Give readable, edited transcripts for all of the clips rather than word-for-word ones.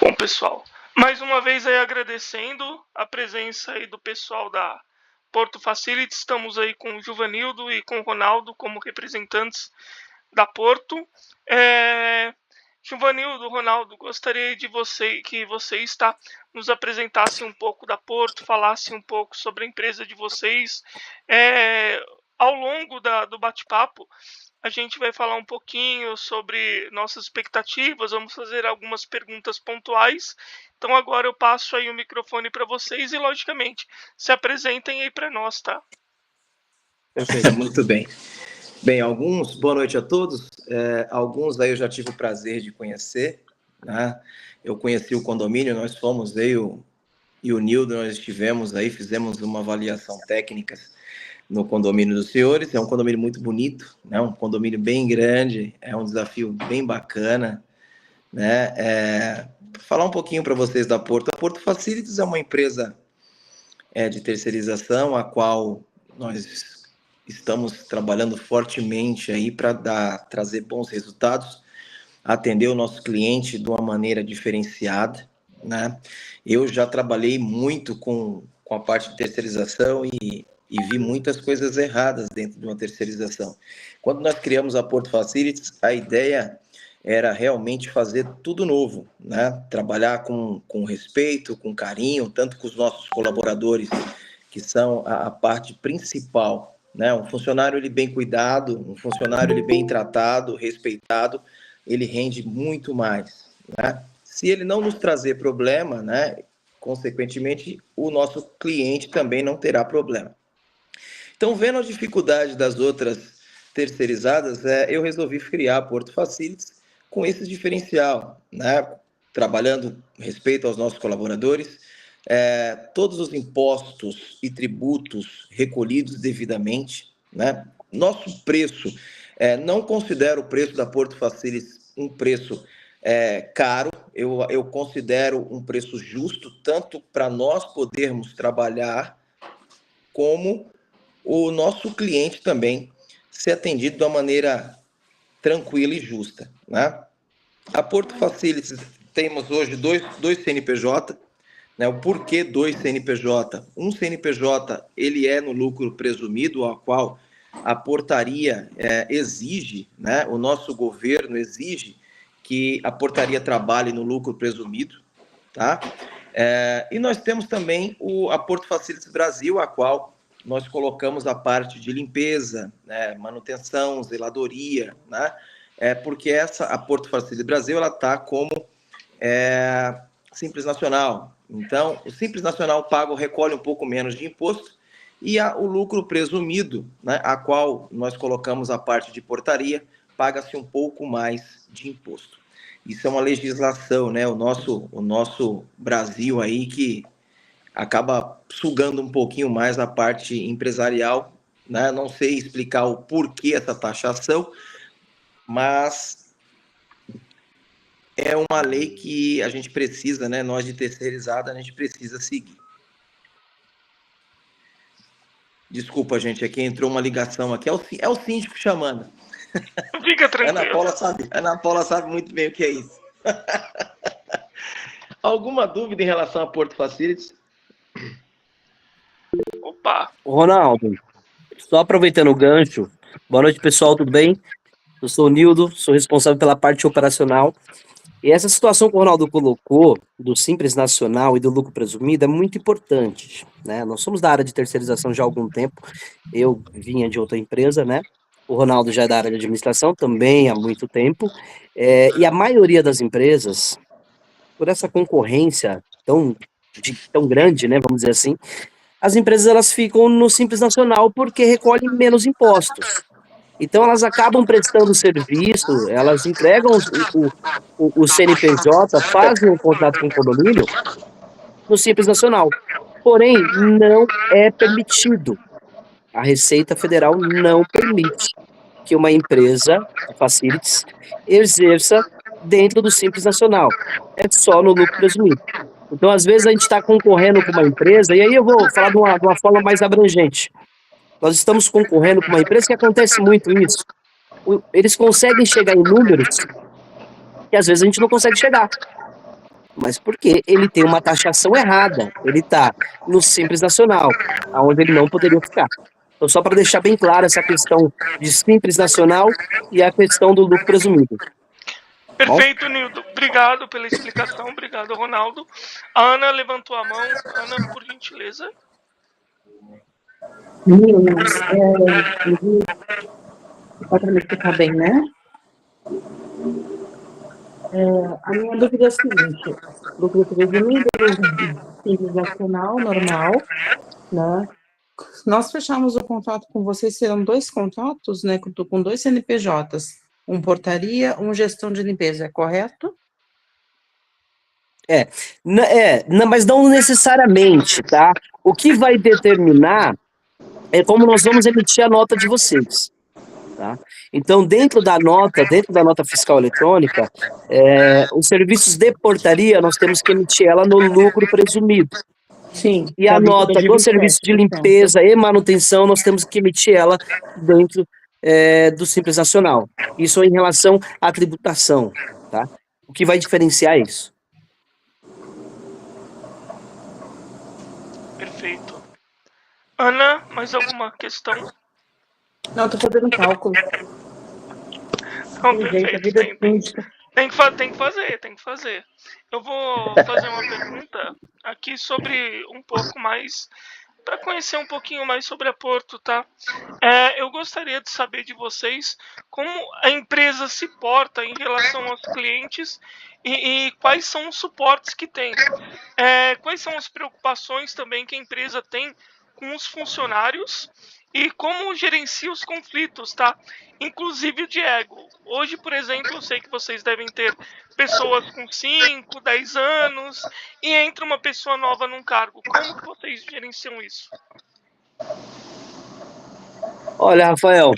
Bom, pessoal, mais uma vez aí agradecendo a presença aí do pessoal da Porto Facilities. Estamos aí com o Juvanildo e com o Ronaldo como representantes da Porto. Juvanildo, Ronaldo, gostaria de que vocês nos apresentassem um pouco da Porto, falassem um pouco sobre a empresa de vocês. Ao longo do bate-papo, a gente vai falar um pouquinho sobre nossas expectativas, vamos fazer algumas perguntas pontuais. Então agora eu passo aí o microfone para vocês e, logicamente, se apresentem aí para nós, tá? Perfeito, muito bem. Bem, boa noite a todos. Alguns aí eu já tive o prazer de conhecer, né? Eu conheci o condomínio, nós fomos, eu e o Nildo, nós estivemos aí, fizemos uma avaliação técnica no condomínio dos senhores. É um condomínio muito bonito, né? Um condomínio bem grande, é um desafio bem bacana, né? Falar um pouquinho para vocês da Porto. A Porto Facilities é uma empresa de terceirização, a qual nós estamos trabalhando fortemente aí para trazer bons resultados, atender o nosso cliente de uma maneira diferenciada, né? Eu já trabalhei muito com a parte de terceirização e vi muitas coisas erradas dentro de uma terceirização. Quando nós criamos a Porto Facilities, a ideia era realmente fazer tudo novo, né? Trabalhar com respeito, com carinho, tanto com os nossos colaboradores, que são a parte principal, né? Um funcionário ele bem cuidado, um funcionário ele bem tratado, respeitado, ele rende muito mais, né? Se ele não nos trazer problema, né? Consequentemente, o nosso cliente também não terá problema. Então, vendo a dificuldade das outras terceirizadas, eu resolvi criar a Porto Facilities com esse diferencial, né? Trabalhando respeito aos nossos colaboradores, todos os impostos e tributos recolhidos devidamente, né? Nosso preço, não considero o preço da Porto Facilities um preço caro, eu considero um preço justo, tanto para nós podermos trabalhar, como o nosso cliente também ser atendido de uma maneira tranquila e justa, né? A Porto Facilities, temos hoje dois CNPJ, né? O porquê 2 CNPJ? Um CNPJ, ele é no lucro presumido, ao qual a portaria exige, né? O nosso governo exige que a portaria trabalhe no lucro presumido, tá? E nós temos também a Porto Facilities Brasil, a qual nós colocamos a parte de limpeza, né? Manutenção, zeladoria, né? Porque a Porto Facilities Brasil, ela está como Simples Nacional. Então, o Simples Nacional recolhe um pouco menos de imposto e o lucro presumido, né, a qual nós colocamos a parte de portaria, paga-se um pouco mais de imposto. Isso é uma legislação, né? O nosso Brasil aí que acaba sugando um pouquinho mais a parte empresarial, né? Não sei explicar o porquê essa taxação, mas é uma lei que a gente precisa, né? Nós de terceirizada, a gente precisa seguir. Desculpa, gente, aqui entrou uma ligação aqui. É o síndico chamando. Fica tranquilo. Ana Paula sabe muito bem o que é isso. Alguma dúvida em relação a Porto Facilities? Opa! Ronaldo, só aproveitando o gancho, boa noite, pessoal, tudo bem? Eu sou o Nildo, sou responsável pela parte operacional. E essa situação que o Ronaldo colocou, do Simples Nacional e do lucro presumido, é muito importante, né? Nós somos da área de terceirização já há algum tempo, eu vinha de outra empresa, né? O Ronaldo já é da área de administração, também há muito tempo. E a maioria das empresas, por essa concorrência tão grande, né, vamos dizer assim, as empresas elas ficam no Simples Nacional porque recolhem menos impostos. Então, elas acabam prestando serviço, elas entregam o CNPJ, fazem um contrato com o condomínio no Simples Nacional. Porém, não é permitido. A Receita Federal não permite que uma empresa, a Facilities, exerça dentro do Simples Nacional. É só no lucro presumido. Então, às vezes, a gente está concorrendo com uma empresa, e aí eu vou falar de uma forma mais abrangente. Nós estamos concorrendo com uma empresa que acontece muito isso. Eles conseguem chegar em números que às vezes a gente não consegue chegar. mas porque ele tem uma taxação errada. Ele está no Simples Nacional, onde ele não poderia ficar. Então, só para deixar bem claro essa questão de Simples Nacional e a questão do lucro presumido. Perfeito, Nildo. Obrigado pela explicação. Obrigado, Ronaldo. A Ana levantou a mão. Ana, por gentileza. Meninos, dá para me explicar bem, né? A minha dúvida é a seguinte: lucro presumido, Simples Nacional, normal, né? Nós fechamos o contrato com vocês, serão 2 contratos, né? Com 2 CNPJs, um portaria, um gestão de limpeza, é correto? Mas não necessariamente, tá? O que vai determinar é como nós vamos emitir a nota de vocês, tá? Então, dentro da nota fiscal eletrônica, os serviços de portaria, nós temos que emitir ela no lucro presumido. Sim. E a nota do serviço de limpeza e manutenção, nós temos que emitir ela dentro do Simples Nacional. Isso em relação à tributação, tá? O que vai diferenciar é isso. Perfeito. Ana, mais alguma questão? Não, estou fazendo cálculo. Não, perfeito. Tem que fazer. Eu vou fazer uma pergunta aqui sobre um pouco mais, para conhecer um pouquinho mais sobre a Porto, tá? Eu gostaria de saber de vocês como a empresa se porta em relação aos clientes e quais são os suportes que tem. Quais são as preocupações também que a empresa tem com os funcionários e como gerencia os conflitos, tá? Inclusive o Diego. Hoje, por exemplo, eu sei que vocês devem ter pessoas com 5, 10 anos e entra uma pessoa nova num cargo. Como que vocês gerenciam isso? Olha, Rafael,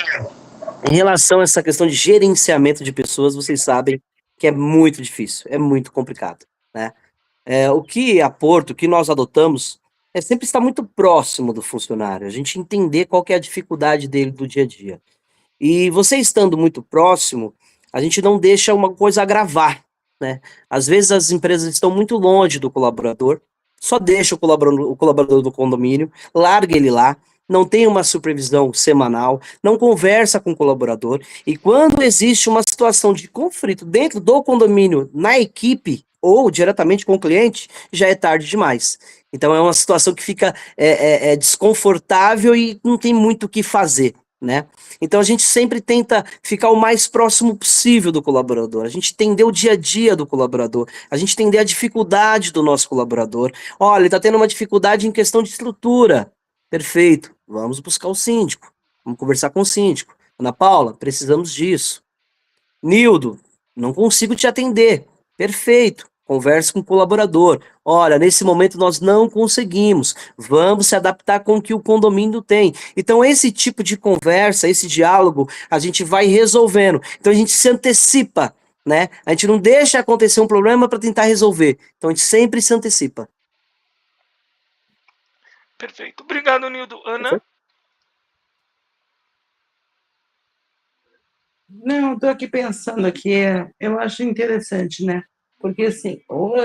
em relação a essa questão de gerenciamento de pessoas, vocês sabem que é muito difícil, é muito complicado, né? O que nós adotamos é sempre estar muito próximo do funcionário, a gente entender qual que é a dificuldade dele do dia a dia. E você estando muito próximo, a gente não deixa uma coisa agravar, né? Às vezes as empresas estão muito longe do colaborador, só deixa o colaborador do condomínio, larga ele lá, não tem uma supervisão semanal, não conversa com o colaborador, e quando existe uma situação de conflito dentro do condomínio, na equipe, ou diretamente com o cliente, já é tarde demais. Então é uma situação que fica desconfortável e não tem muito o que fazer, né? Então a gente sempre tenta ficar o mais próximo possível do colaborador, a gente entender o dia a dia do colaborador, a gente entender a dificuldade do nosso colaborador. Olha, ele está tendo uma dificuldade em questão de estrutura. Perfeito, vamos buscar o síndico, vamos conversar com o síndico. Ana Paula, precisamos disso. Nildo, não consigo te atender. Perfeito, converse com o colaborador. Olha, nesse momento nós não conseguimos, vamos se adaptar com o que o condomínio tem. Então esse tipo de conversa, esse diálogo, a gente vai resolvendo. Então a gente se antecipa, né? A gente não deixa acontecer um problema para tentar resolver. Então a gente sempre se antecipa. Perfeito. Obrigado, Nildo. Ana? Não, estou aqui pensando aqui, eu acho interessante, né? Porque, assim,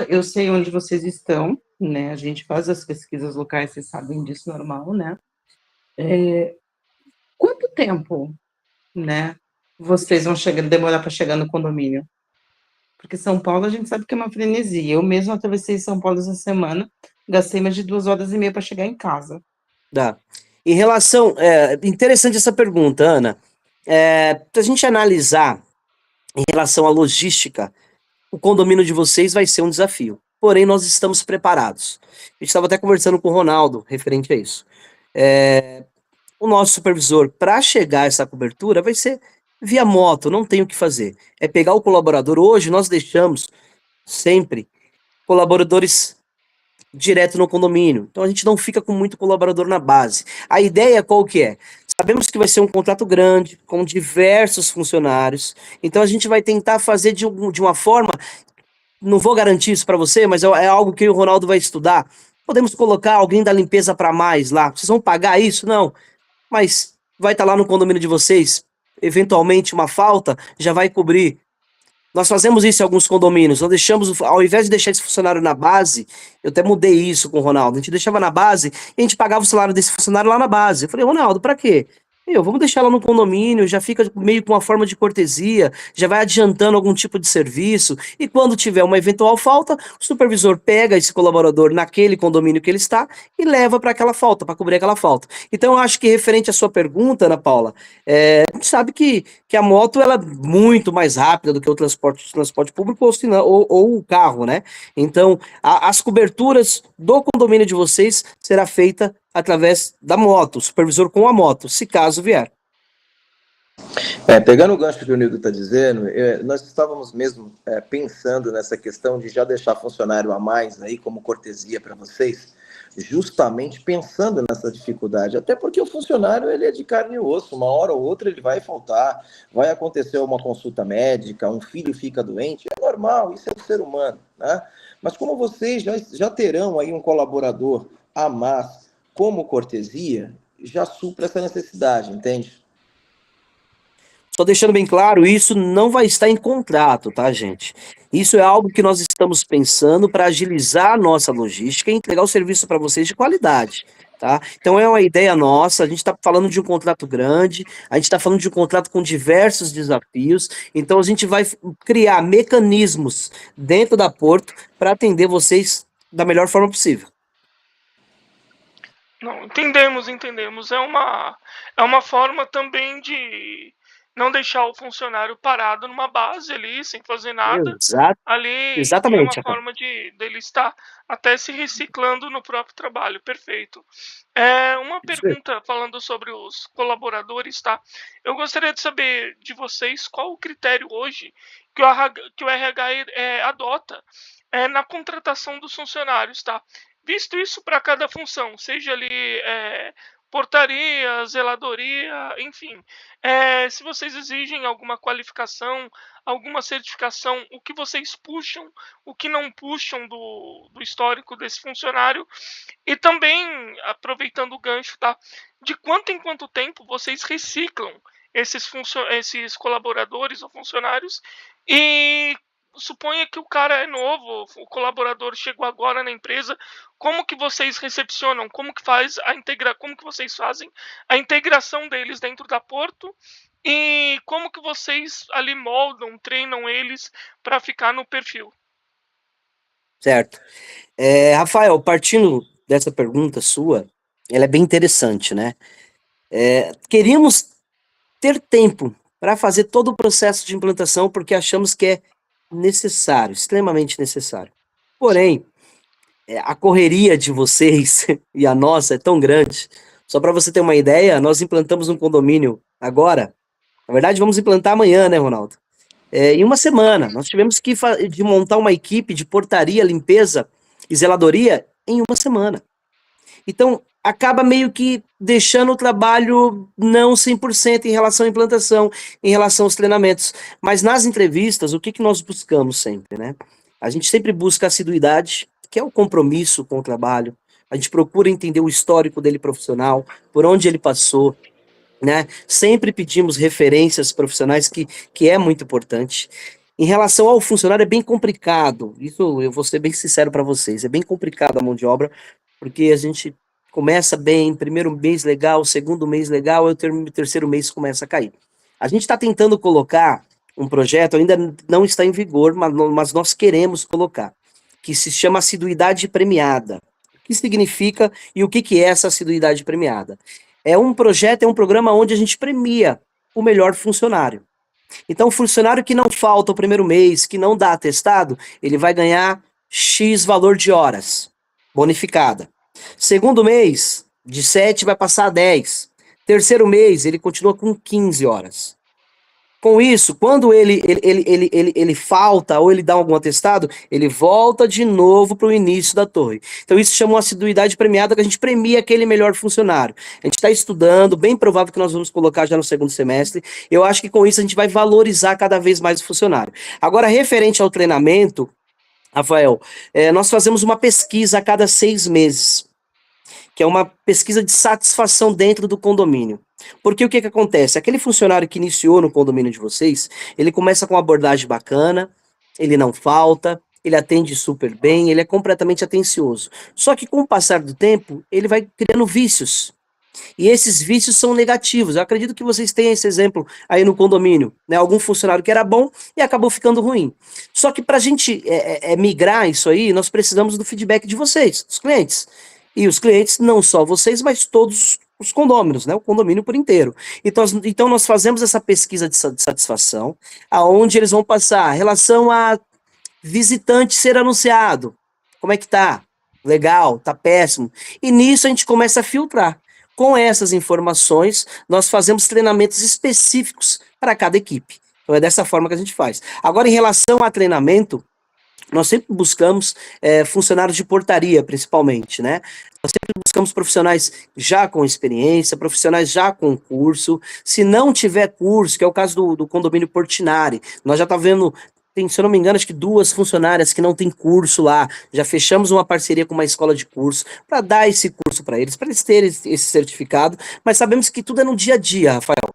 eu sei onde vocês estão, né? A gente faz as pesquisas locais, vocês sabem disso, normal, né? Quanto tempo, né, vocês vão demorar para chegar no condomínio? Porque São Paulo, a gente sabe que é uma frenesia. Eu mesmo atravessei São Paulo essa semana, gastei mais de 2h30 para chegar em casa. Dá. Em relação... interessante essa pergunta, Ana. Para a gente analisar em relação à logística, o condomínio de vocês vai ser um desafio. Porém, nós estamos preparados. A gente estava até conversando com o Ronaldo referente a isso. O nosso supervisor, para chegar a essa cobertura, vai ser via moto, não tem o que fazer. É pegar o colaborador. Hoje, nós deixamos sempre colaboradores direto no condomínio. Então, a gente não fica com muito colaborador na base. A ideia qual que é? Sabemos que vai ser um contrato grande, com diversos funcionários. Então, a gente vai tentar fazer de uma forma... Não vou garantir isso para você, mas é algo que o Ronaldo vai estudar. Podemos colocar alguém da limpeza para mais lá. Vocês vão pagar isso? Não. Mas vai estar lá no condomínio de vocês. Eventualmente, uma falta já vai cobrir. Nós fazemos isso em alguns condomínios, nós deixamos, ao invés de deixar esse funcionário na base, eu até mudei isso com o Ronaldo, a gente deixava na base e a gente pagava o salário desse funcionário lá na base. Eu falei, Ronaldo, pra quê? Vamos deixar lá no condomínio, já fica meio com uma forma de cortesia, já vai adiantando algum tipo de serviço, e quando tiver uma eventual falta, o supervisor pega esse colaborador naquele condomínio que ele está e leva para aquela falta, para cobrir aquela falta. Então, eu acho que referente à sua pergunta, Ana Paula, a gente sabe que a moto ela é muito mais rápida do que o transporte público ou o carro, né? Então, as coberturas do condomínio de vocês será feita através da moto, o supervisor com a moto, se caso vier. Pegando o gancho que o Nildo está dizendo, nós estávamos mesmo pensando nessa questão de já deixar funcionário a mais aí como cortesia para vocês, justamente pensando nessa dificuldade, até porque o funcionário ele é de carne e osso, uma hora ou outra ele vai faltar, vai acontecer uma consulta médica, um filho fica doente, é normal, isso é do ser humano, né? Mas como vocês já terão aí um colaborador a mais como cortesia, já supra essa necessidade, entende? Só deixando bem claro, isso não vai estar em contrato, tá, gente? Isso é algo que nós estamos pensando para agilizar a nossa logística e entregar o serviço para vocês de qualidade, tá? Então é uma ideia nossa, a gente está falando de um contrato grande, a gente está falando de um contrato com diversos desafios, então a gente vai criar mecanismos dentro da Porto para atender vocês da melhor forma possível. Não, entendemos. É uma forma também de não deixar o funcionário parado numa base ali, sem fazer nada. Ali, enfim, é uma Exatamente, Rafael. forma dele estar até se reciclando no próprio trabalho. Perfeito. Uma pergunta falando sobre os colaboradores, tá? Eu gostaria de saber de vocês qual o critério hoje que o RH adota na contratação dos funcionários, tá? Visto isso para cada função, seja ali portaria, zeladoria, enfim. Se vocês exigem alguma qualificação, alguma certificação, o que vocês puxam, o que não puxam do histórico desse funcionário. E também, aproveitando o gancho, tá? De quanto em quanto tempo vocês reciclam esses colaboradores ou funcionários e suponha que o cara é novo, o colaborador chegou agora na empresa, como que vocês recepcionam, como que vocês fazem a integração deles dentro da Porto e como que vocês ali moldam, treinam eles para ficar no perfil? Certo. Rafael, partindo dessa pergunta sua, ela é bem interessante, né? Queríamos ter tempo para fazer todo o processo de implantação, porque achamos que é necessário, extremamente necessário. Porém, a correria de vocês e a nossa é tão grande. Só para você ter uma ideia, nós implantamos um condomínio agora. Na verdade, vamos implantar amanhã, né, Ronaldo? Em uma semana. Nós tivemos que montar uma equipe de portaria, limpeza e zeladoria em uma semana. Então, acaba meio que deixando o trabalho não 100% em relação à implantação, em relação aos treinamentos. Mas nas entrevistas, o que nós buscamos sempre, né? A gente sempre busca assiduidade, que é o compromisso com o trabalho. A gente procura entender o histórico dele profissional, por onde ele passou, né? Sempre pedimos referências profissionais, que é muito importante. Em relação ao funcionário, é bem complicado. Isso eu vou ser bem sincero para vocês. É bem complicado a mão de obra, porque a gente começa bem, primeiro mês legal, segundo mês legal, o terceiro mês começa a cair. A gente está tentando colocar um projeto, ainda não está em vigor, mas nós queremos colocar, que se chama assiduidade premiada. O que significa e o que é essa assiduidade premiada? É um projeto, é um programa onde a gente premia o melhor funcionário. Então, o funcionário que não falta o primeiro mês, que não dá atestado, ele vai ganhar X valor de horas, bonificada. Segundo mês, de 7 vai passar a 10. Terceiro mês, ele continua com 15 horas. Com isso, quando ele falta ou ele dá algum atestado, ele volta de novo para o início da torre. Então isso chama uma assiduidade premiada, que a gente premia aquele melhor funcionário. A gente está estudando, bem provável que nós vamos colocar já no segundo semestre. Eu acho que com isso a gente vai valorizar cada vez mais o funcionário. Agora, referente ao treinamento, Rafael, nós fazemos uma pesquisa a cada 6 meses, que é uma pesquisa de satisfação dentro do condomínio. Porque o que acontece? Aquele funcionário que iniciou no condomínio de vocês, ele começa com uma abordagem bacana, ele não falta, ele atende super bem, ele é completamente atencioso. Só que com o passar do tempo, ele vai criando vícios. E esses vícios são negativos. Eu acredito que vocês tenham esse exemplo aí no condomínio, né? Algum funcionário que era bom e acabou ficando ruim. Só que para a gente migrar isso aí, nós precisamos do feedback de vocês, dos clientes. E os clientes, não só vocês, mas todos os condôminos, né? O condomínio por inteiro. Então nós fazemos essa pesquisa de satisfação, aonde eles vão passar relação a visitante ser anunciado. Como é que tá? Legal, tá péssimo. E nisso a gente começa a filtrar. Com essas informações, nós fazemos treinamentos específicos para cada equipe. Então é dessa forma que a gente faz. Agora, em relação a treinamento, nós sempre buscamos funcionários de portaria, principalmente, né? Nós sempre buscamos profissionais já com experiência, profissionais já com curso. Se não tiver curso, que é o caso do condomínio Portinari, nós já tá vendo, tem, se eu não me engano, acho que 2 funcionárias que não tem curso lá. Já fechamos uma parceria com uma escola de curso para dar esse curso para eles terem esse certificado. Mas sabemos que tudo é no dia a dia, Rafael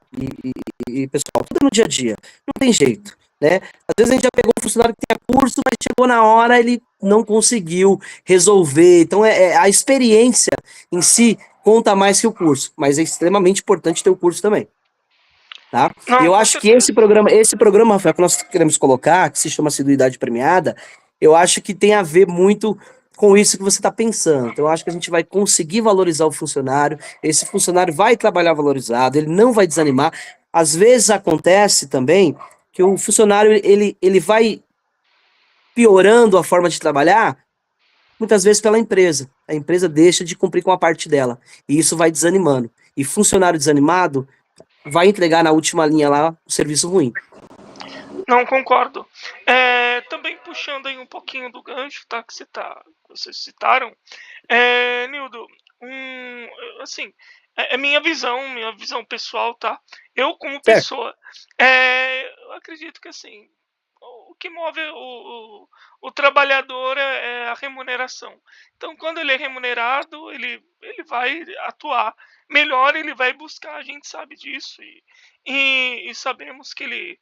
e pessoal, tudo é no dia a dia. Não tem jeito, né? Às vezes a gente já pegou um funcionário que tem curso, mas chegou na hora, ele não conseguiu resolver. Então, a experiência em si conta mais que o curso, mas é extremamente importante ter o curso também. Tá? Não, E eu com acho que certeza. esse programa, Rafael, que nós queremos colocar, que se chama Assiduidade Premiada, eu acho que tem a ver muito com isso que você está pensando. Então, eu acho que a gente vai conseguir valorizar o funcionário, esse funcionário vai trabalhar valorizado, ele não vai desanimar. Às vezes acontece também que o funcionário ele vai piorando a forma de trabalhar, muitas vezes pela empresa. A empresa deixa de cumprir com a parte dela, e isso vai desanimando. E funcionário desanimado vai entregar na última linha lá o serviço ruim. Não concordo. Também puxando aí um pouquinho do gancho, tá? Que vocês citaram. Nildo, assim, é minha visão pessoal, tá? Eu como pessoa, eu acredito que assim, o que move o trabalhador é a remuneração. Então, quando ele é remunerado, ele vai atuar melhor, ele vai buscar, a gente sabe disso, e sabemos que ele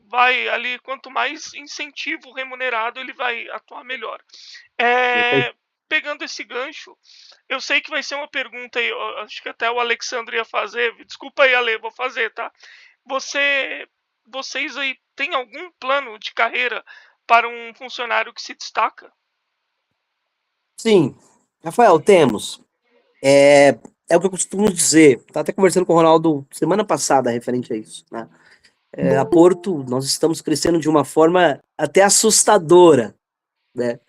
vai ali, quanto mais incentivo remunerado, ele vai atuar melhor. Pegando esse gancho, eu sei que vai ser uma pergunta aí, acho que até o Alexandre ia fazer, desculpa aí, Ale, vou fazer, tá? Vocês aí têm algum plano de carreira para um funcionário que se destaca? Sim, Rafael, temos. É o que eu costumo dizer. Estava até conversando com o Ronaldo semana passada referente a isso, né? A Porto, nós estamos crescendo de uma forma até assustadora, né?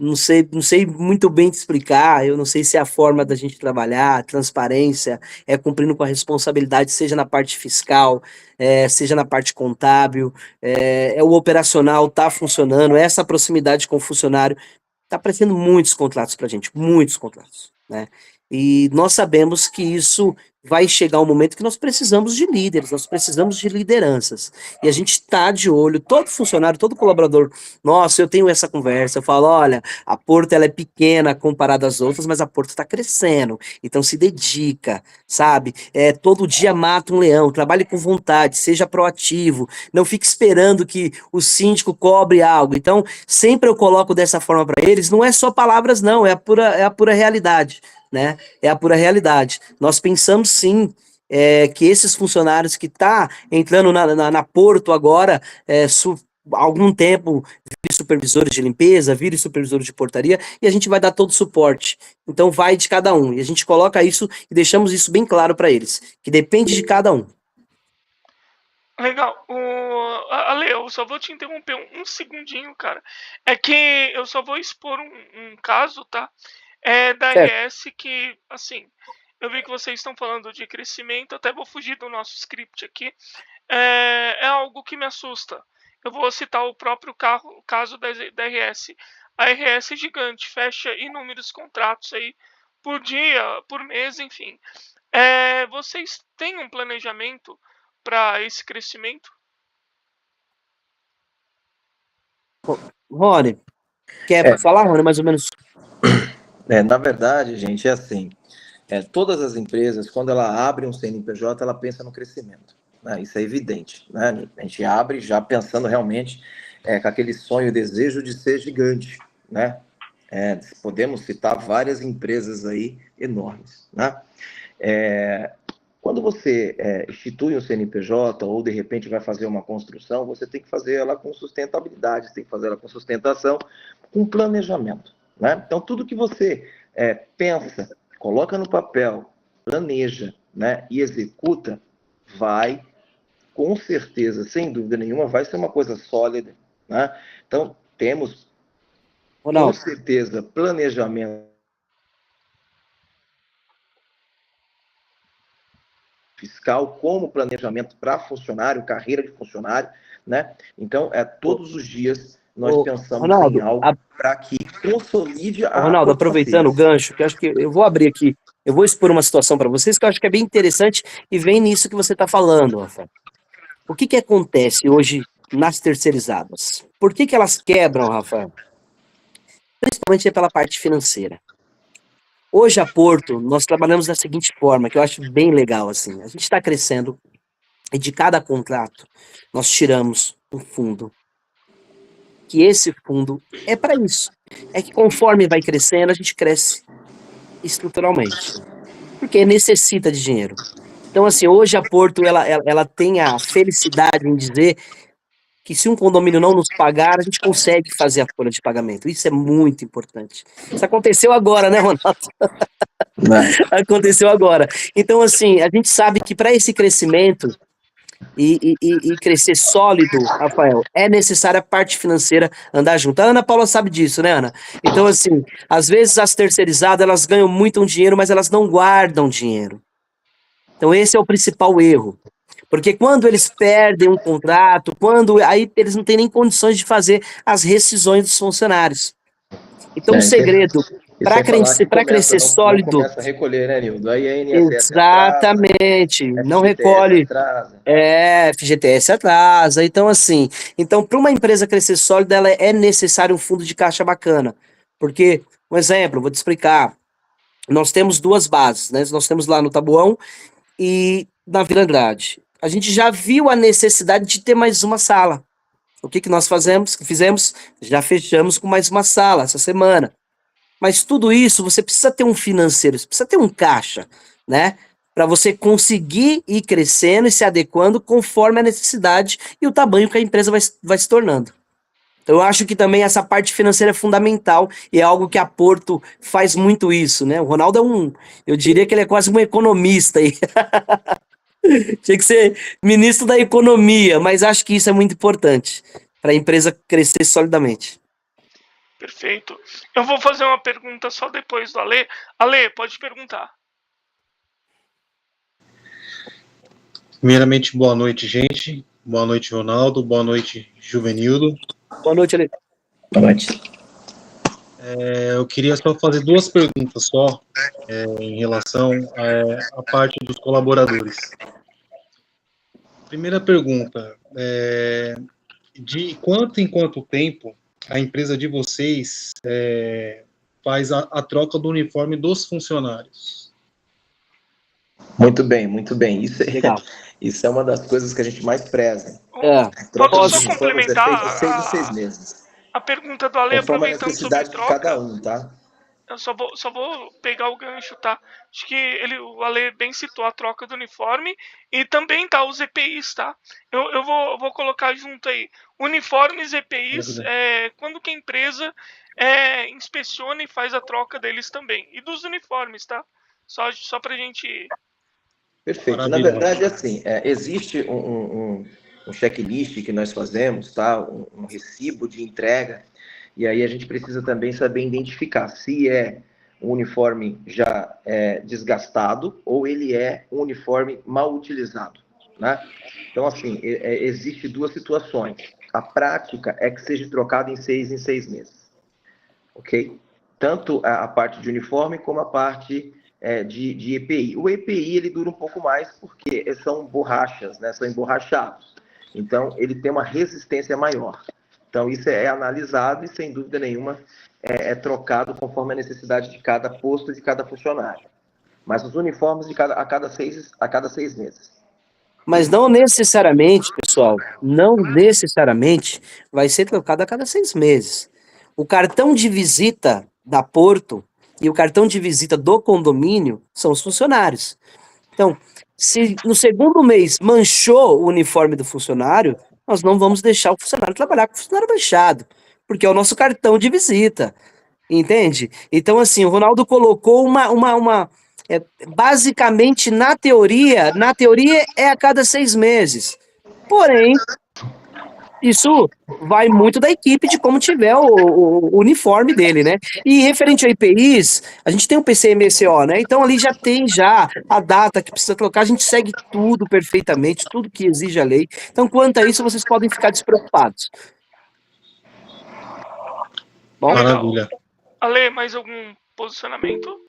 Não sei muito bem te explicar, eu não sei se é a forma da gente trabalhar, transparência, cumprindo com a responsabilidade, seja na parte fiscal, seja na parte contábil, o operacional tá funcionando, essa proximidade com o funcionário, tá aparecendo muitos contratos pra gente, muitos contratos, né? E nós sabemos que isso vai chegar um momento que nós precisamos de líderes, nós precisamos de lideranças. E a gente está de olho, todo funcionário, todo colaborador, nossa, eu tenho essa conversa, eu falo, olha, a Porto ela é pequena comparada às outras, mas a Porto está crescendo, então se dedica, sabe? Todo dia mata um leão, trabalhe com vontade, seja proativo, não fique esperando que o síndico cobre algo. Então, sempre eu coloco dessa forma para eles, não é só palavras não, é a pura realidade, né? É a pura realidade. Nós pensamos sim que esses funcionários que tá entrando na Porto agora, algum tempo, vire supervisores de limpeza, vire supervisores de portaria, e a gente vai dar todo o suporte. Então vai de cada um. E a gente coloca isso e deixamos isso bem claro para eles, que depende de cada um. Legal. Ale, eu só vou te interromper um segundinho, cara. É que eu só vou expor um caso, tá? Da RS que, assim, eu vi que vocês estão falando de crescimento, até vou fugir do nosso script aqui. É algo que me assusta. Eu vou citar o próprio caso da RS. A RS é gigante, fecha inúmeros contratos aí por dia, por mês, enfim. Vocês têm um planejamento para esse crescimento? Rony, quer falar, Rony, mais ou menos? Na verdade, gente, é assim. todas as empresas, quando ela abre um CNPJ, ela pensa no crescimento, né? Isso é evidente, né? A gente abre já pensando realmente com aquele sonho e desejo de ser gigante, né? Podemos citar várias empresas aí enormes, né? Quando você institui um CNPJ ou, de repente, vai fazer uma construção, você tem que fazer ela com sustentabilidade, você tem que fazer ela com sustentação, com planejamento, né? Então, tudo que você pensa, coloca no papel, planeja, né, e executa, vai, com certeza, sem dúvida nenhuma, vai ser uma coisa sólida, né? Então, temos, com certeza, planejamento fiscal, como planejamento para funcionário, carreira de funcionário, né? Então, todos os dias nós pensamos em algo para que consolide a Ronaldo, aproveitando o gancho, que eu acho que eu vou abrir aqui, eu vou expor uma situação para vocês que eu acho que é bem interessante e vem nisso que você está falando, Rafael. O que acontece hoje nas terceirizadas? Por que elas quebram, Rafael? Principalmente pela parte financeira. Hoje, a Porto, nós trabalhamos da seguinte forma, que eu acho bem legal, assim. A gente está crescendo e de cada contrato nós tiramos um fundo. Que esse fundo é para isso. É que conforme vai crescendo, a gente cresce estruturalmente. Porque necessita de dinheiro. Então, assim, hoje a Porto, ela tem a felicidade em dizer que se um condomínio não nos pagar, a gente consegue fazer a folha de pagamento. Isso é muito importante. Isso aconteceu agora, né, Ronaldo? Aconteceu agora. Então, assim, a gente sabe que para esse crescimento e crescer sólido, Rafael, é necessária a parte financeira andar junto. A Ana Paula sabe disso, né, Ana? Então, assim, às vezes as terceirizadas, elas ganham muito dinheiro, mas elas não guardam dinheiro. Então, esse é o principal erro. Porque quando eles perdem um contrato, aí eles não têm nem condições de fazer as rescisões dos funcionários. Então, o segredo para crescer sólido. Não começa a recolher, né, Nildo? Aí a INSS exatamente, atrasa, não FGTS recolhe. Atrasa. FGTS atrasa. Então, assim, para uma empresa crescer sólida, ela é necessário um fundo de caixa bacana. Porque, um exemplo, vou te explicar. Nós temos duas bases, né? Nós temos lá no Taboão e na Vila Andrade. A gente já viu a necessidade de ter mais uma sala. O que nós fizemos? Já fechamos com mais uma sala essa semana. Mas tudo isso, você precisa ter um financeiro, você precisa ter um caixa, né? Para você conseguir ir crescendo e se adequando conforme a necessidade e o tamanho que a empresa vai se tornando. Então, eu acho que também essa parte financeira é fundamental e é algo que a Porto faz muito isso, né? O Ronaldo eu diria que ele é quase um economista aí. Tinha que ser ministro da economia, mas acho que isso é muito importante para a empresa crescer solidamente. Perfeito. Eu vou fazer uma pergunta só depois do Ale. Ale, pode perguntar. Primeiramente, boa noite, gente. Boa noite, Ronaldo. Boa noite, Juvenildo. Boa noite, Ale. Boa noite. Eu queria só fazer duas perguntas só em relação à parte dos colaboradores. Primeira pergunta, de quanto em quanto tempo a empresa de vocês faz a troca do uniforme dos funcionários? Muito bem, muito bem. Isso é uma das coisas que a gente mais preza. Posso só complementar de 6 em 6 meses. A pergunta do Ale, aproveitando sobre troca. De cada um, tá? Eu só vou pegar o gancho, tá? Acho que o Ale bem citou a troca do uniforme e também tá os EPIs, tá? Eu vou colocar junto aí. Uniformes e EPIs, quando que a empresa inspeciona e faz a troca deles também. E dos uniformes, tá? Só pra gente... Perfeito. Maravilha. Na verdade, assim, existe um checklist que nós fazemos, tá? Um recibo de entrega. E aí a gente precisa também saber identificar se é um uniforme já desgastado ou ele é um uniforme mal utilizado, né? Então, assim, existe duas situações. A prática é que seja trocado em 6 meses, ok? Tanto a parte de uniforme como a parte de EPI. O EPI, ele dura um pouco mais porque são borrachas, né? São emborrachados. Então, ele tem uma resistência maior. Então, isso é analisado e, sem dúvida nenhuma, é trocado conforme a necessidade de cada posto e de cada funcionário. mas os uniformes a cada 6 meses. Mas não necessariamente, pessoal, não necessariamente vai ser trocado a cada 6 meses. O cartão de visita da Porto e o cartão de visita do condomínio são os funcionários. Então, se no segundo mês manchou o uniforme do funcionário, nós não vamos deixar o funcionário trabalhar com o funcionário manchado, porque é o nosso cartão de visita, entende? Então, assim, o Ronaldo colocou basicamente na teoria é a cada 6 meses. Porém, isso vai muito da equipe de como tiver o uniforme dele, né? E referente a IPIs, a gente tem o PCMSO, né? Então ali já tem a data que precisa trocar, a gente segue tudo perfeitamente, tudo que exige a lei. Então, quanto a isso, vocês podem ficar despreocupados. Bom, maravilha. Ale, mais algum posicionamento?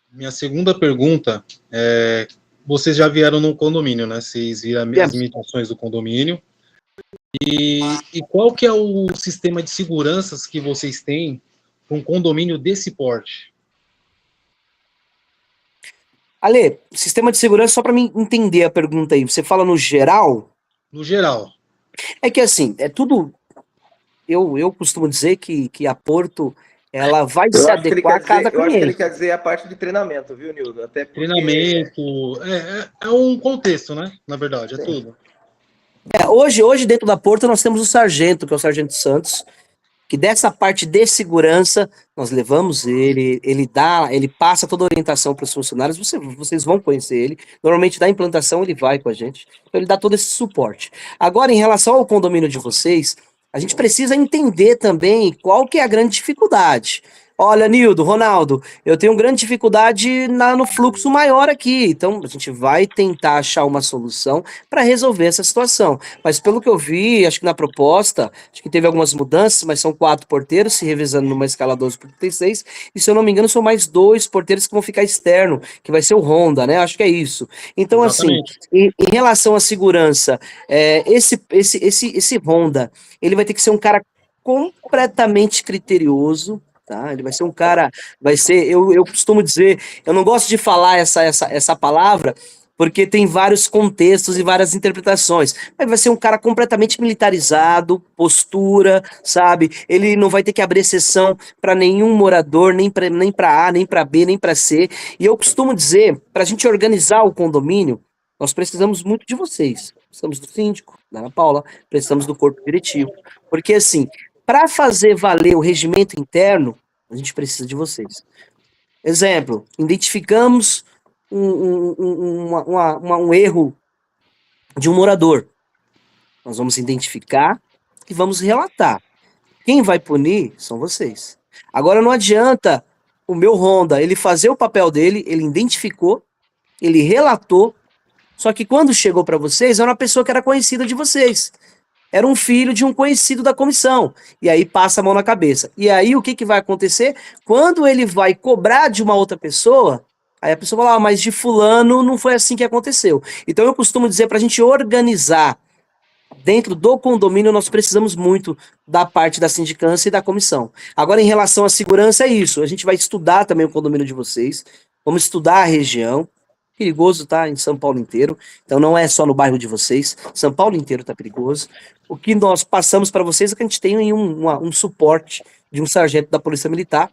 Minha segunda pergunta é: vocês já vieram no condomínio, né? Vocês viram as limitações do condomínio. E qual que é o sistema de seguranças que vocês têm para um condomínio desse porte? Ale, sistema de segurança, só para mim entender a pergunta aí, você fala no geral? No geral. É que assim, é tudo... Eu costumo dizer que a Porto, ela vai se adequar a cada cliente. Eu acho que ele quer dizer a parte de treinamento, viu, Nildo? Até porque... Treinamento, é um contexto, né? Na verdade, é tudo. Hoje, dentro da Porto, nós temos o sargento, que é o Sargento Santos, que dessa parte de segurança, nós levamos ele passa toda a orientação para os funcionários, vocês vão conhecer ele, normalmente da implantação ele vai com a gente, então ele dá todo esse suporte. Agora, em relação ao condomínio de vocês, a gente precisa entender também qual que é a grande dificuldade. Olha, Nildo, Ronaldo, eu tenho grande dificuldade no fluxo maior aqui, então a gente vai tentar achar uma solução para resolver essa situação. Mas pelo que eu vi, acho que na proposta, acho que teve algumas mudanças, mas são 4 porteiros se revezando numa escala 12/36, e se eu não me engano são mais 2 porteiros que vão ficar externo, que vai ser o Honda, né? Acho que é isso. Então, exatamente. Assim, em relação à segurança, esse Honda, ele vai ter que ser um cara completamente criterioso, tá? Ele vai ser um cara, eu costumo dizer, eu não gosto de falar essa palavra, porque tem vários contextos e várias interpretações, mas vai ser um cara completamente militarizado, postura, sabe? Ele não vai ter que abrir exceção para nenhum morador, nem para A, nem para B, nem para C, e eu costumo dizer, para a gente organizar o condomínio, nós precisamos muito de vocês, precisamos do síndico, da Ana Paula, precisamos do corpo diretivo, porque assim, para fazer valer o regimento interno, a gente precisa de vocês. Exemplo, identificamos um erro de um morador. Nós vamos identificar e vamos relatar. Quem vai punir são vocês. Agora não adianta o meu Honda, ele fazer o papel dele, ele identificou, ele relatou, só que quando chegou para vocês, era uma pessoa que era conhecida de vocês. Era um filho de um conhecido da comissão. E aí passa a mão na cabeça. E aí o que vai acontecer? Quando ele vai cobrar de uma outra pessoa, aí a pessoa fala, mas de fulano não foi assim que aconteceu. Então eu costumo dizer, para a gente organizar dentro do condomínio, nós precisamos muito da parte da sindicância e da comissão. Agora, em relação à segurança, é isso. A gente vai estudar também o condomínio de vocês, vamos estudar a região. Perigoso tá em São Paulo inteiro, então não é só no bairro de vocês, São Paulo inteiro tá perigoso. O que nós passamos para vocês é que a gente tem um suporte de um sargento da Polícia Militar,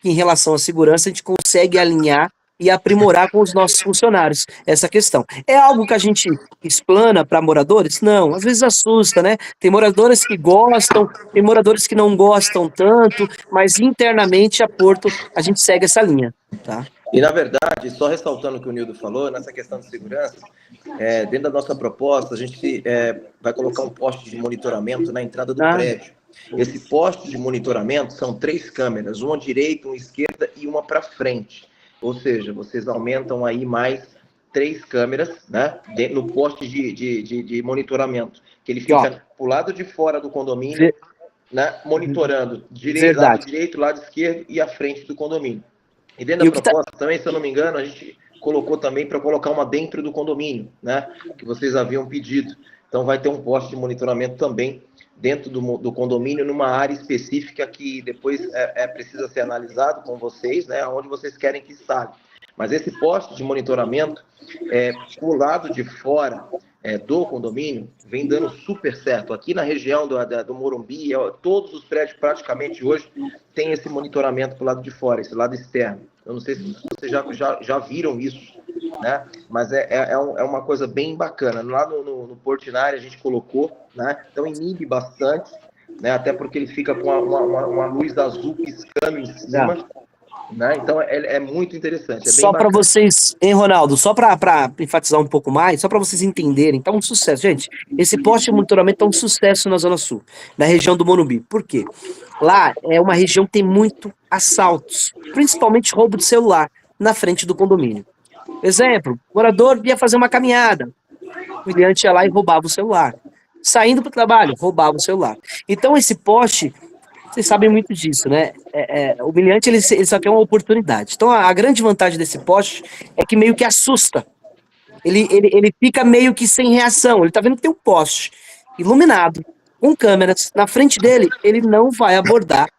que em relação à segurança a gente consegue alinhar e aprimorar com os nossos funcionários essa questão. É algo que a gente explana para moradores? Não, às vezes assusta, né? Tem moradores que gostam, tem moradores que não gostam tanto, mas internamente a Porto a gente segue essa linha, tá? E, na verdade, só ressaltando o que o Nildo falou, nessa questão de segurança, dentro da nossa proposta, a gente vai colocar um poste de monitoramento na entrada do prédio. Esse poste de monitoramento são 3 câmeras, uma à direita, uma à esquerda e uma para frente. Ou seja, vocês aumentam aí mais 3 câmeras, né, no poste de monitoramento, que ele fica para o lado de fora do condomínio, né, monitorando lado direito, lado esquerdo e a frente do condomínio. E dentro da proposta também, se eu não me engano, a gente colocou também para colocar uma dentro do condomínio, né? Que vocês haviam pedido. Então vai ter um poste de monitoramento também dentro do condomínio, numa área específica que depois precisa ser analisado com vocês, né? Onde vocês querem que instale. Mas esse poste de monitoramento, pro lado de fora do condomínio, vem dando super certo. Aqui na região do Morumbi, todos os prédios praticamente hoje têm esse monitoramento pro lado de fora, esse lado externo. Eu não sei se vocês já viram isso, né? Mas é uma coisa bem bacana. Lá no Portinari a gente colocou, né? Então inibe bastante, né? Até porque ele fica com uma luz azul piscando em cima, né? Então é muito interessante, é bem Só para bacana. vocês, hein, Ronaldo? Só para enfatizar um pouco mais, só para vocês entenderem, tá um sucesso, gente. Esse poste de monitoramento tá um sucesso na Zona Sul, na região do Morumbi. Por quê? Lá é uma região que tem muito assaltos, principalmente roubo de celular, na frente do condomínio. Exemplo, o morador ia fazer uma caminhada, o miliante ia lá e roubava o celular. Saindo para o trabalho, roubava o celular. Então, esse poste, vocês sabem muito disso, né? O humilhante, ele só quer uma oportunidade. Então, a grande vantagem desse poste é que meio que assusta. Ele fica meio que sem reação. Ele tá vendo que tem um poste iluminado, com câmeras, na frente dele, ele não vai abordar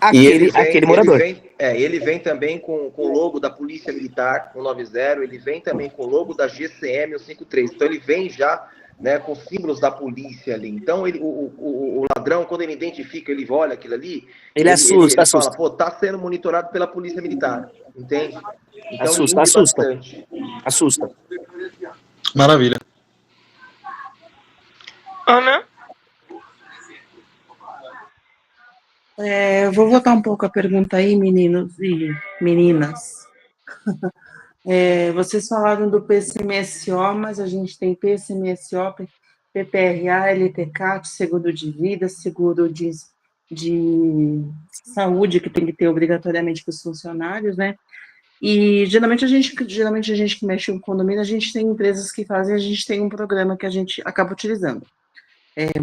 aquele morador. Ele vem também com o logo da Polícia Militar, 190, ele vem também com o logo da GCM, 153. Então, ele vem já, né, com símbolos da polícia ali. Então, o ladrão, quando ele identifica, ele olha aquilo ali, ele assusta. Fala, pô, tá sendo monitorado pela Polícia Militar, entende? Então, assusta. Maravilha. Ana? Eu vou voltar um pouco a pergunta aí, meninos e meninas. Vocês falaram do PCMSO, mas a gente tem PCMSO, PPRA, LTCAT, seguro de vida, seguro de saúde, que tem que ter obrigatoriamente para os funcionários, né? E geralmente a gente que mexe com condomínio, a gente tem empresas que fazem, a gente tem um programa que a gente acaba utilizando.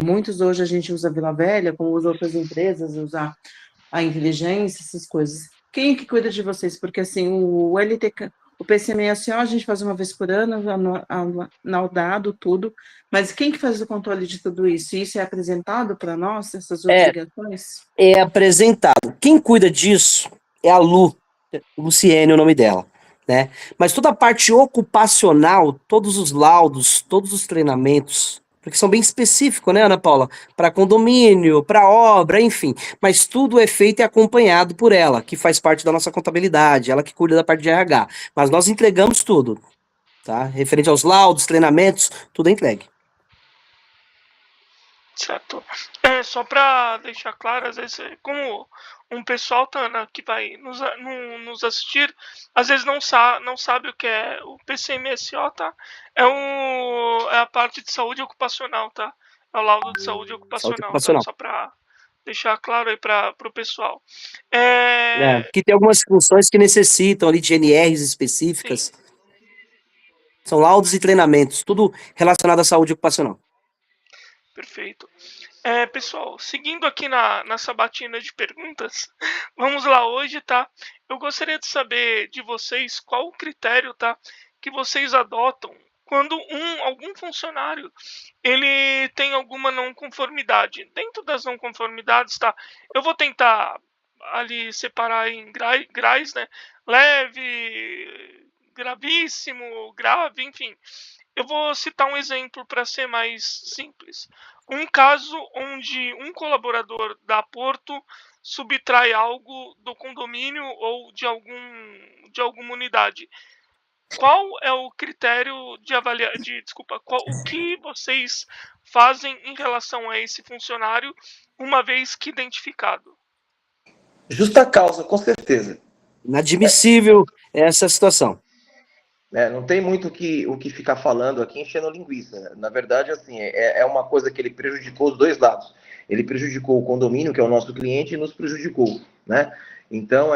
Muitos hoje a gente usa Vila Velha, como usa outras empresas, usa a inteligência, essas coisas. Quem é que cuida de vocês? Porque assim, o LTK, o PCMSO a gente faz uma vez por ano, analdado, tudo, mas quem que faz o controle de tudo isso? Isso é apresentado para nós, essas obrigações? É apresentado. Quem cuida disso é a Luciene, é o nome dela, né? Mas toda a parte ocupacional, todos os laudos, todos os treinamentos, porque são bem específicos, né, Ana Paula? Para condomínio, para obra, enfim. Mas tudo é feito e acompanhado por ela, que faz parte da nossa contabilidade, ela que cuida da parte de RH. Mas nós entregamos tudo, tá? Referente aos laudos, treinamentos, tudo é entregue. Certo. Só para deixar claro, às vezes, como um pessoal que vai nos assistir, às vezes não sabe o que é o PCMSO, tá? É a parte de saúde ocupacional, tá? É o laudo de saúde ocupacional. Tá? Só para deixar claro aí para o pessoal. Que tem algumas funções que necessitam ali de NRs específicas. Sim. São laudos e treinamentos, tudo relacionado à saúde ocupacional. Perfeito. Pessoal, seguindo aqui na sabatina de perguntas, vamos lá hoje, tá? Eu gostaria de saber de vocês qual o critério, tá, que vocês adotam quando algum funcionário ele tem alguma não conformidade. Dentro das não conformidades, tá? Eu vou tentar ali separar em graus, né? Leve, gravíssimo, grave, enfim. Eu vou citar um exemplo para ser mais simples. Um caso onde um colaborador da Porto subtrai algo do condomínio ou de alguma unidade. Qual é o critério de avaliar, o que vocês fazem em relação a esse funcionário uma vez que identificado? Justa causa, com certeza. Inadmissível essa situação. Não tem muito o que ficar falando aqui, enchendo linguiça. Na verdade, assim, é uma coisa que ele prejudicou os dois lados. Ele prejudicou o condomínio, que é o nosso cliente, e nos prejudicou, né? Então,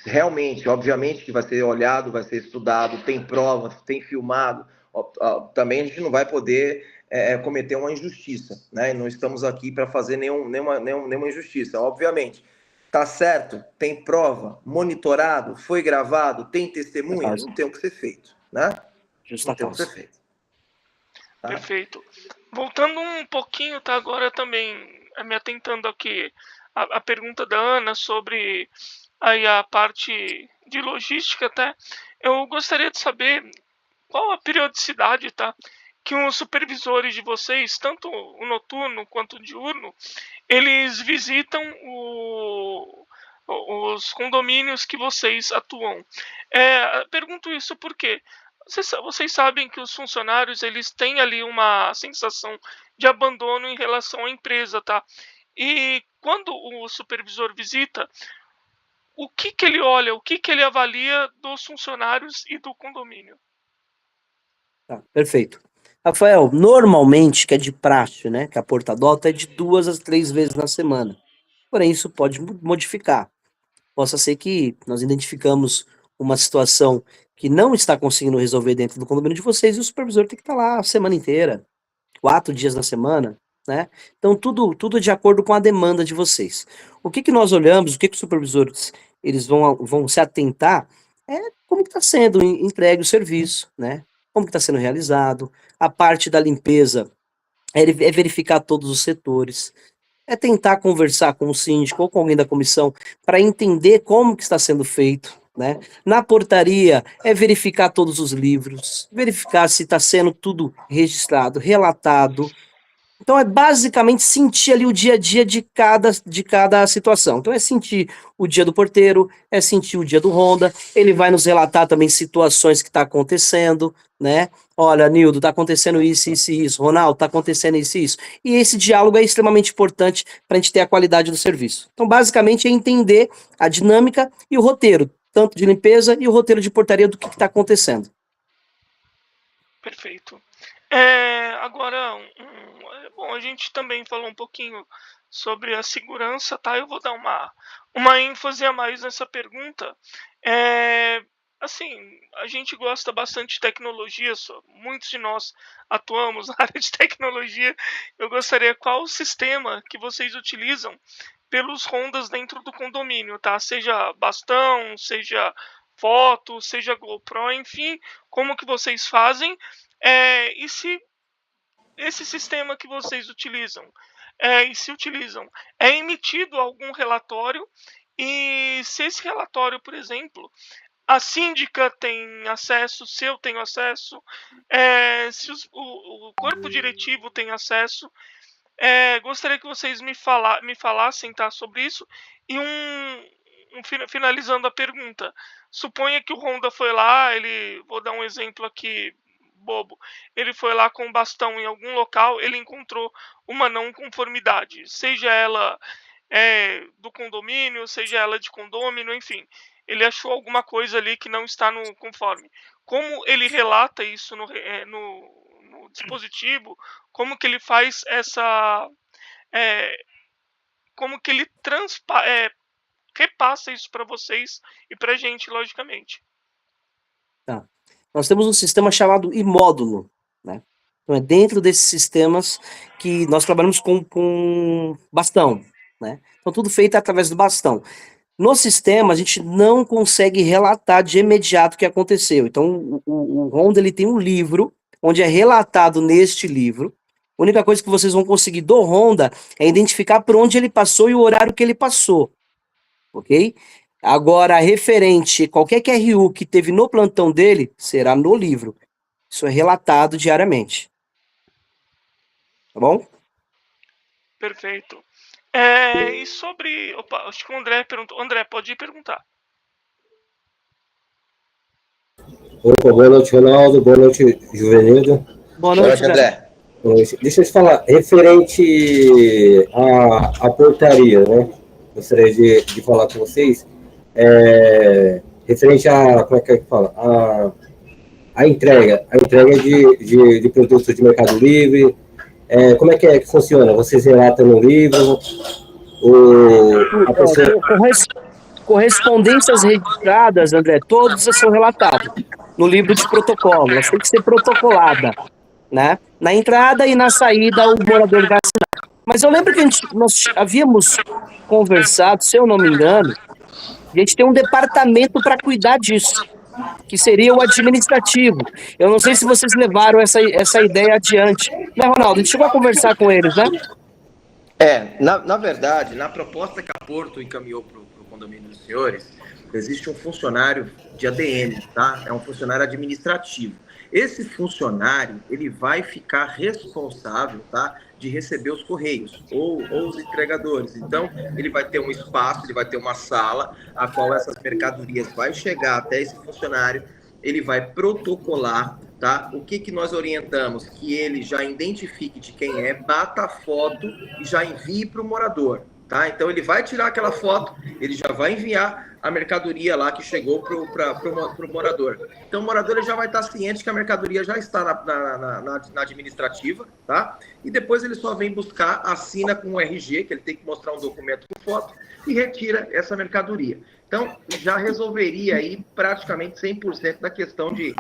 realmente, obviamente que vai ser olhado, vai ser estudado, tem provas, tem filmado. Também a gente não vai poder cometer uma injustiça, né? Não estamos aqui para fazer nenhuma injustiça, obviamente. Tá certo, tem prova, monitorado, foi gravado, tem testemunha, não tem o que ser feito, né? Não tem o que ser feito. Tá? Perfeito. Voltando um pouquinho, tá? Agora também me atentando aqui a pergunta da Ana sobre aí a parte de logística, até, eu gostaria de saber qual a periodicidade, tá, que os supervisores de vocês, tanto o noturno quanto o diurno, eles visitam os condomínios que vocês atuam. Pergunto isso porque vocês sabem que os funcionários eles têm ali uma sensação de abandono em relação à empresa, tá? E quando o supervisor visita, o que que ele olha, o que que ele avalia dos funcionários e do condomínio? Tá, perfeito. Rafael, normalmente, que é de praxe, né, que a Porto adota, é de 2 a 3 vezes na semana. Porém, isso pode modificar. Possa ser que nós identificamos uma situação que não está conseguindo resolver dentro do condomínio de vocês e o supervisor tem que estar lá a semana inteira, 4 dias na semana, né? Então, tudo de acordo com a demanda de vocês. O que que nós olhamos, o que que os supervisores eles vão se atentar é como que está sendo entregue o serviço, né? Como que está sendo realizado. A parte da limpeza é verificar todos os setores, é tentar conversar com o síndico ou com alguém da comissão para entender como que está sendo feito, né? Na portaria é verificar todos os livros, verificar se está sendo tudo registrado, relatado. Então é basicamente sentir ali o dia a dia de cada situação. Então é sentir o dia do porteiro, é sentir o dia do Ronda, ele vai nos relatar também situações que está acontecendo, né? Olha, Nildo, está acontecendo isso, isso e isso. Ronaldo, está acontecendo isso e isso. E esse diálogo é extremamente importante para a gente ter a qualidade do serviço. Então, basicamente, é entender a dinâmica e o roteiro, tanto de limpeza e o roteiro de portaria do que está acontecendo. Perfeito. Agora, bom, a gente também falou um pouquinho sobre a segurança, tá? Eu vou dar uma ênfase a mais nessa pergunta. Assim, a gente gosta bastante de tecnologia, muitos de nós atuamos na área de tecnologia. Eu gostaria, qual o sistema que vocês utilizam pelos rondas dentro do condomínio, tá? Seja bastão, seja foto, seja GoPro, enfim, como que vocês fazem? E se esse sistema que vocês utilizam, e se utilizam, é emitido algum relatório, e se esse relatório, por exemplo, a síndica tem acesso, se eu tenho acesso, se o corpo diretivo tem acesso, gostaria que vocês me falassem, tá, sobre isso. E finalizando a pergunta, suponha que o Ronda foi lá, vou dar um exemplo aqui bobo, ele foi lá com o bastão em algum local, ele encontrou uma não conformidade, seja ela do condomínio, seja ela de condômino, enfim, ele achou alguma coisa ali que não está no conforme. Como ele relata isso no dispositivo? Como que ele faz como que ele repassa isso para vocês e para a gente, logicamente? Tá. Nós temos um sistema chamado imódulo, né? Então é dentro desses sistemas que nós trabalhamos com bastão, né? Então tudo feito através do bastão. No sistema a gente não consegue relatar de imediato o que aconteceu. Então o Ronda ele tem um livro onde é relatado neste livro. A única coisa que vocês vão conseguir do Ronda é identificar por onde ele passou e o horário que ele passou, ok? Agora, referente qualquer QRU que teve no plantão dele, será no livro. Isso é relatado diariamente. Tá bom? Perfeito. E sobre... Opa, acho que o André perguntou. André, pode ir perguntar. Opa, boa noite, Ronaldo. Boa noite, Juvenildo. Boa noite, André. Boa noite. Deixa eu te falar, referente à portaria, né? Gostaria de falar com vocês. Referente a, como é que fala? A entrega de produtos de Mercado Livre, como é que funciona? Vocês relatam no livro? Correspondências registradas, André, todas são relatadas no livro de protocolo, elas têm que ser protocolada, né? Na entrada e na saída o morador vai assinar. Mas eu lembro que nós havíamos conversado, se eu não me engano, a gente tem um departamento para cuidar disso, que seria o administrativo. Eu não sei se vocês levaram essa ideia adiante. Né, Ronaldo? A gente chegou a conversar com eles, né? Na verdade, na proposta que a Porto encaminhou para o condomínio dos senhores, existe um funcionário de ADM, tá? É um funcionário administrativo. Esse funcionário, ele vai ficar responsável, tá, de receber os correios ou os entregadores. Então, ele vai ter um espaço, ele vai ter uma sala, a qual essas mercadorias vai chegar até esse funcionário, ele vai protocolar, tá? O que nós orientamos? Que ele já identifique de quem é, bata a foto e já envie para o morador, tá? Então, ele vai tirar aquela foto, ele já vai enviar a mercadoria lá que chegou para o morador. Então, o morador ele já vai estar ciente que a mercadoria já está na administrativa, tá? E depois ele só vem buscar, assina com o RG, que ele tem que mostrar um documento com foto, e retira essa mercadoria. Então, já resolveria aí praticamente 100% da questão de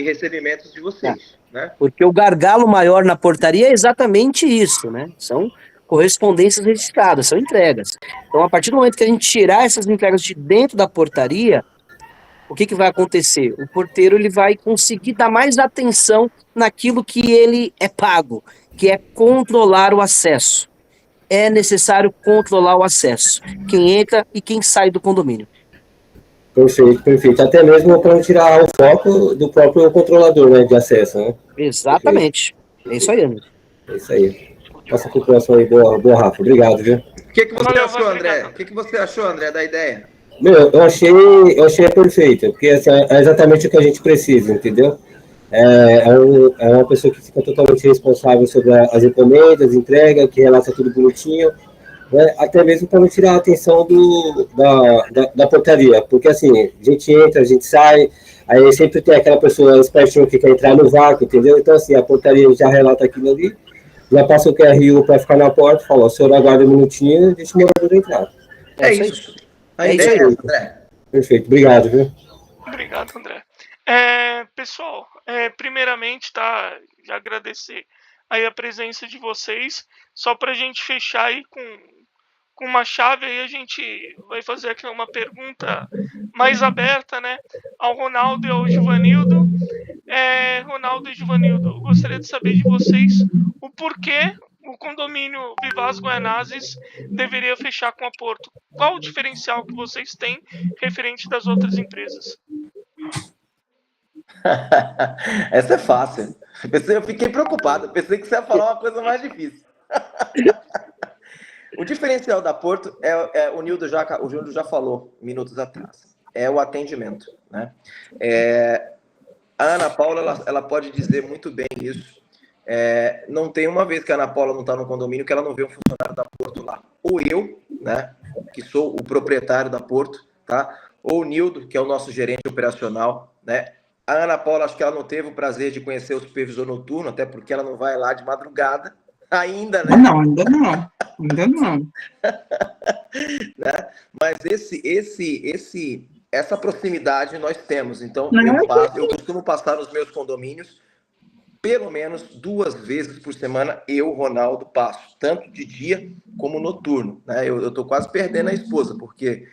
recebimentos de vocês, né? Porque o gargalo maior na portaria é exatamente isso, né? São correspondências registradas, são entregas. Então, a partir do momento que a gente tirar essas entregas de dentro da portaria, o que vai acontecer? O porteiro ele vai conseguir dar mais atenção naquilo que ele é pago, que é controlar o acesso. É necessário controlar o acesso. Quem entra e quem sai do condomínio. Perfeito, perfeito. Até mesmo para tirar o foco do próprio controlador, né, de acesso, né? Exatamente. Perfeito. É isso aí, André. É isso aí. Passa para o próximo aí, boa, Rafa. Obrigado, viu? O que você achou, André? O que você achou, André, da ideia? Meu, eu achei perfeito, porque assim, é exatamente o que a gente precisa, entendeu? É uma pessoa que fica totalmente responsável sobre as encomendas, entrega, que relata tudo bonitinho, né? Até mesmo para não tirar a atenção da portaria, porque assim, a gente entra, a gente sai, aí sempre tem aquela pessoa espertinha que quer entrar no vácuo, entendeu? Então assim, a portaria já relata aquilo ali, já passa o QRU para ficar na porta, fala, o senhor aguarda um minutinho e deixa o morador entrar. É isso. A ideia é essa, André. Perfeito, obrigado, viu? Obrigado, André. Pessoal, primeiramente, tá, já agradecer aí a presença de vocês. Só para a gente fechar aí com uma chave, aí a gente vai fazer aqui uma pergunta mais aberta, né, ao Ronaldo e ao Givanildo. Ronaldo e Givanildo, eu gostaria de saber de vocês o porquê o condomínio Vivaz Guaianazes deveria fechar com a Porto. Qual o diferencial que vocês têm referente das outras empresas? Essa é fácil. Eu fiquei preocupado. Pensei que você ia falar uma coisa mais difícil. O diferencial da Porto o Nildo já falou minutos atrás. É o atendimento, né? A Ana Paula ela pode dizer muito bem isso. Não tem uma vez que a Ana Paula não está no condomínio que ela não vê um funcionário da Porto lá. Ou eu, né, que sou o proprietário da Porto, tá? Ou o Nildo, que é o nosso gerente operacional, né? A Ana Paula, acho que ela não teve o prazer de conhecer o supervisor noturno, até porque ela não vai lá de madrugada ainda, né? Não, ainda não. Ainda não. Né? Mas essa proximidade nós temos. Então, eu costumo passar nos meus condomínios pelo menos 2 vezes por semana, eu, Ronaldo, passo, tanto de dia como noturno, né? Eu tô quase perdendo a esposa, porque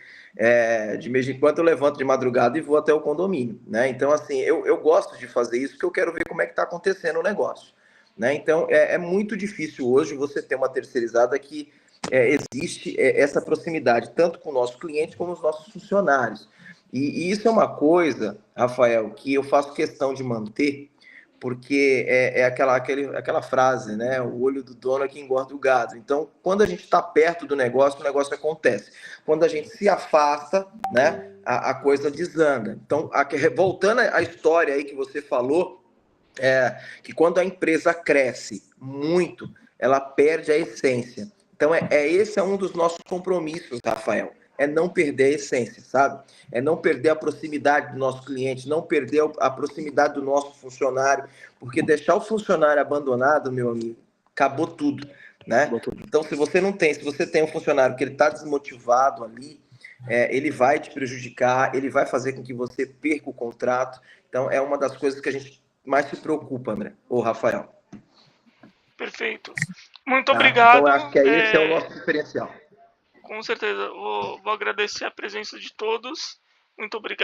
de vez em quando eu levanto de madrugada e vou até o condomínio, né? Então, assim, eu gosto de fazer isso porque eu quero ver como é que está acontecendo o negócio, né? Então, é muito difícil hoje você ter uma terceirizada que existe essa proximidade, tanto com o nosso cliente como os nossos funcionários. E isso é uma coisa, Rafael, que eu faço questão de manter, porque aquela frase, né? O olho do dono é que engorda o gado. Então, quando a gente está perto do negócio, o negócio acontece. Quando a gente se afasta, né? A coisa desanda. Então, voltando à história aí que você falou, que quando a empresa cresce muito, ela perde a essência. Então, esse é um dos nossos compromissos, Rafael. É não perder a essência, sabe? É não perder a proximidade do nosso cliente, não perder a proximidade do nosso funcionário, porque deixar o funcionário abandonado, meu amigo, acabou tudo, né? Então, se você tem um funcionário que ele está desmotivado ali, ele vai te prejudicar, ele vai fazer com que você perca o contrato. Então, é uma das coisas que a gente mais se preocupa, André, ou Rafael. Perfeito. Muito obrigado. Então, acho que esse é o nosso diferencial. Com certeza. Vou agradecer a presença de todos. Muito obrigado.